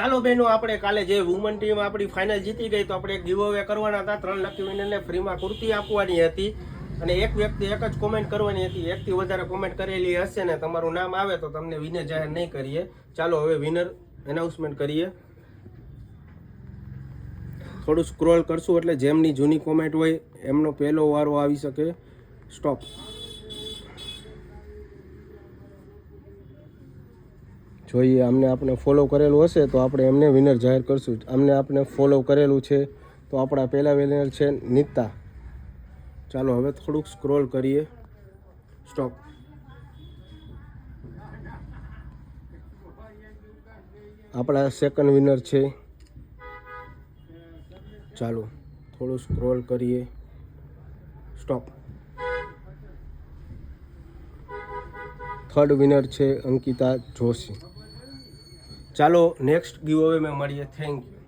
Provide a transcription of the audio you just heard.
ચાલો બહેનો, આપણે કાલે જે વુમન ટીમ આપણી ફાઇનલ જીતી ગઈ તો આપણે એક ગીવ અવે કરવાના હતા. 3 લકી વિનરને ફ્રીમાં કુર્તી આપવાની હતી અને એક વ્યક્તિ એક જ કોમેન્ટ કરવાની હતી. એકથી વધારે કોમેન્ટ કરેલી હશે ને તમારું નામ આવે તો તમને વિનર જાહેર નહીં કરીએ. ચાલો હવે વિનર એનાઉન્સમેન્ટ કરીએ. થોડું સ્ક્રોલ કરશું એટલે જેમની જૂની કોમેન્ટ હોય એમનો પહેલો વારો આવી શકે. સ્ટોપ. જોઈએ અમને આપણે ફોલો કરેલું હશે તો આપણે એમને વિનર જાહેર કરશું. અમને આપણે ફોલો કરેલું છે તો આપણા પહેલા વિનર છે નીતા. ચાલો હવે થોડુંક સ્ક્રોલ કરીએ. સ્ટોપ. આપણા સેકન્ડ વિનર છે. ચાલો થોડું સ્ક્રોલ કરીએ. સ્ટોપ. થર્ડ વિનર છે અંકિતા જોશી. ચાલો નેક્સ્ટ ગીવ અવે મેં મળીએ. Thank you.